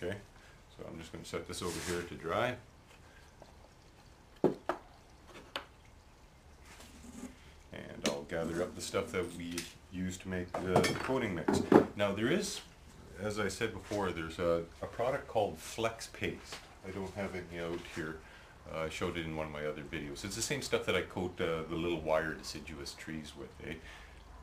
Okay, so I'm just going to set this over here to dry. And I'll gather up the stuff that we use to make the coating mix. Now there is, as I said before, there's a product called Flex Paste. I don't have any out here. I showed it in one of my other videos. It's the same stuff that I coat the little wire deciduous trees with.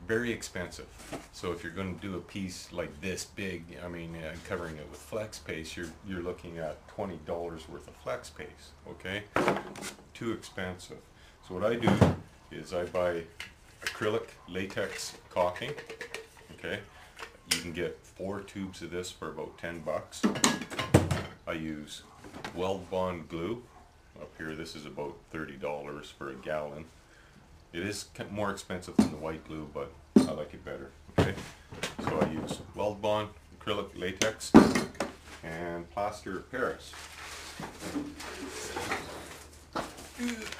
Very expensive. So if you're going to do a piece like this big, I mean, covering it with Flex Paste, you're looking at $20 worth of Flex Paste. Okay, too expensive. So what I do is I buy acrylic latex caulking. Okay, you can get 4 tubes of this for about 10 bucks. I use Weld Bond glue. Up here, this is about $30 for a gallon. It is more expensive than the white glue, but I like it better. Okay, so I use Weld Bond, acrylic latex, and plaster of Paris.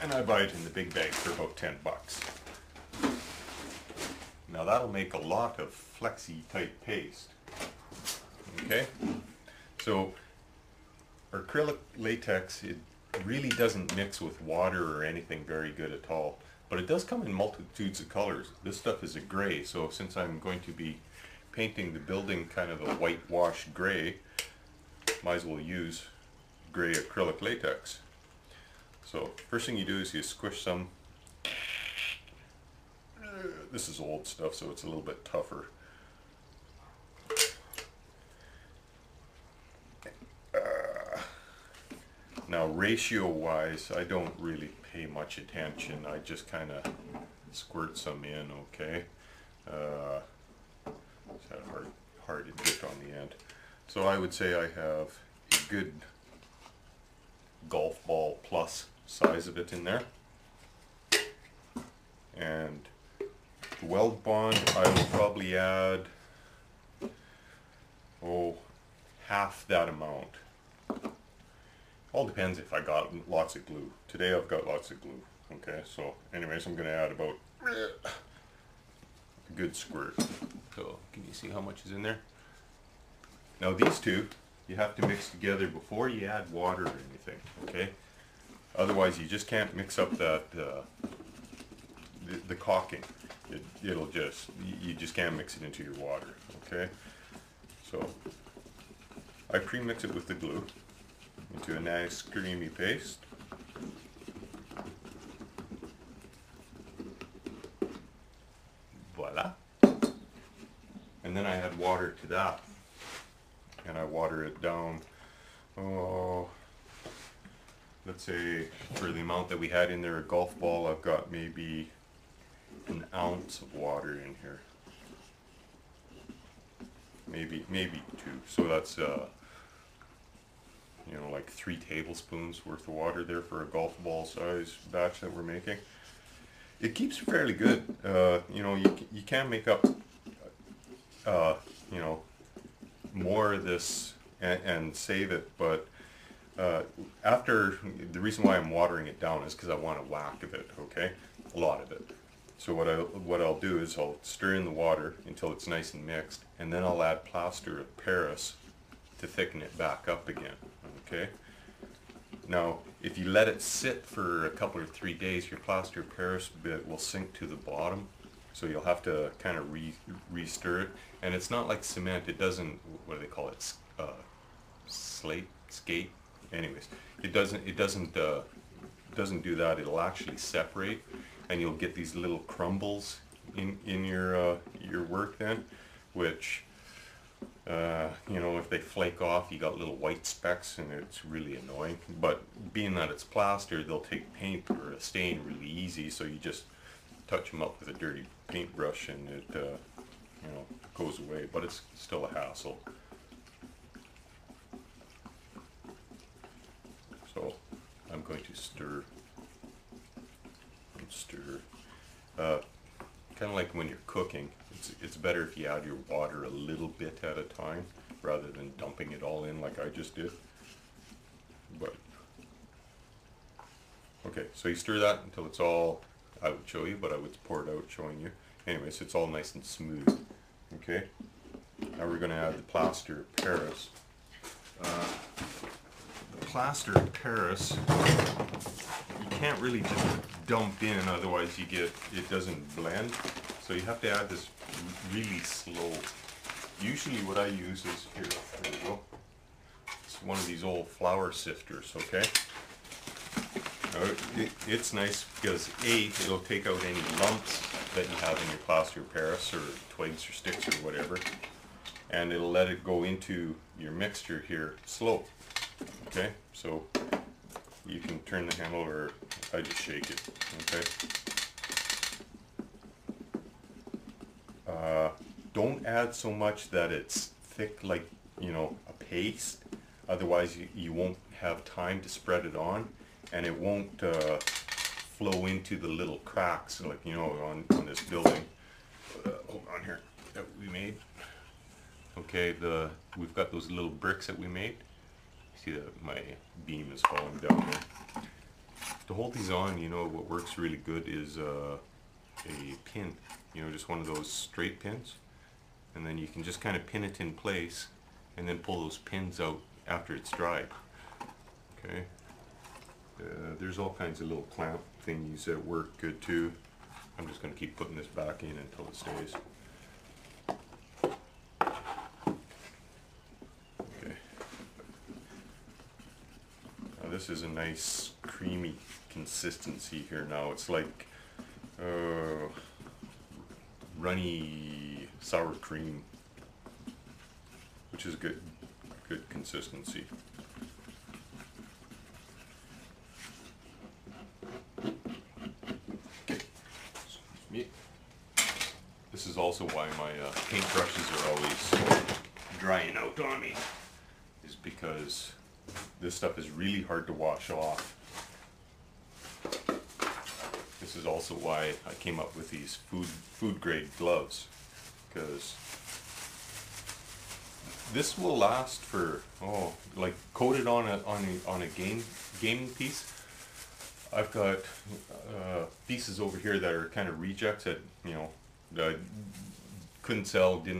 And I buy it in the big bag for about 10 bucks. Now that'll make a lot of flexy type paste. Okay, so acrylic latex, it really doesn't mix with water or anything very good at all, but it does come in multitudes of colors. This stuff is a gray, so since I'm going to be painting the building kind of a whitewashed gray, might as well use gray acrylic latex. So first thing you do is you squish some. This is old stuff, so it's a little bit tougher. Now ratio wise, I don't really pay much attention. I just kind of squirt some in, okay? It's kind of hard to get on the end. So I would say I have a good golf ball plus size of it in there. And the Weld Bond, I will probably add, half that amount. All depends if I got lots of glue. Today I've got lots of glue. Okay, so anyways, I'm going to add about a good squirt. So can you see how much is in there? Now these two, you have to mix together before you add water or anything. Okay, otherwise you just can't mix up that the caulking. It'll just, you just can't mix it into your water. Okay, so I pre-mix it with the glue into a nice creamy paste. Voila. And then I add water to that. And I water it down, let's say for the amount that we had in there, a golf ball, I've got maybe an ounce of water in here. Maybe 2. So that's you know, like 3 tablespoons worth of water there for a golf ball size batch that we're making. It keeps fairly good. You know, you can make up you know, more of this and save it, but after, the reason why I'm watering it down is because I want a whack of it, okay? A lot of it. So what I'll do is I'll stir in the water until it's nice and mixed, and then I'll add plaster of Paris to thicken it back up again, okay? Now, if you let it sit for a couple or 3 days, your plaster of Paris bit will sink to the bottom, so you'll have to kind of re-stir it. And it's not like cement, it doesn't, what do they call it, skate? Anyways, it doesn't do that. It'll actually separate, and you'll get these little crumbles in your work then, which you know, if they flake off, you got little white specks, and it's really annoying. But being that it's plaster, they'll take paint or a stain really easy, so you just touch them up with a dirty paintbrush, and it you know, goes away. But it's still a hassle. So I'm going to stir and stir. Kind of like when you're cooking, it's better if you add your water a little bit at a time rather than dumping it all in like I just did. But okay, so you stir that until it's all, I would show you, but I would pour it out showing you. Anyways, it's all nice and smooth. Okay, now we're going to add the plaster of Paris. plastered Paris, you can't really just dump in, otherwise it doesn't blend. So you have to add this really slow. Usually what I use is, here we go. It's one of these old flour sifters, okay? Now, it's nice because it'll take out any lumps that you have in your plaster of Paris or twigs or sticks or whatever, and it'll let it go into your mixture here slow. Okay, so you can turn the handle, or I just shake it. Okay. Don't add so much that it's thick, like, you know, a paste. Otherwise you won't have time to spread it on, and it won't flow into the little cracks, like, you know, on this building. Hold on here, that we made. Okay, we've got those little bricks that we made. See that my beam is falling down there. To hold these on, you know, what works really good is a pin. You know, just one of those straight pins, and then you can just kind of pin it in place and then pull those pins out after it's dried. Okay. There's all kinds of little clamp thingies that work good too. I'm just going to keep putting this back in until it stays. Okay. Now this is a nice creamy consistency here now. It's like runny sour cream, which is good consistency. Okay. This is also why my paint brushes are always drying out on me, is because this stuff is really hard to wash off. This is also why I came up with these food grade gloves, because this will last for, like coated on a gaming piece. I've got pieces over here that are kind of rejects that, you know, that I couldn't sell, didn't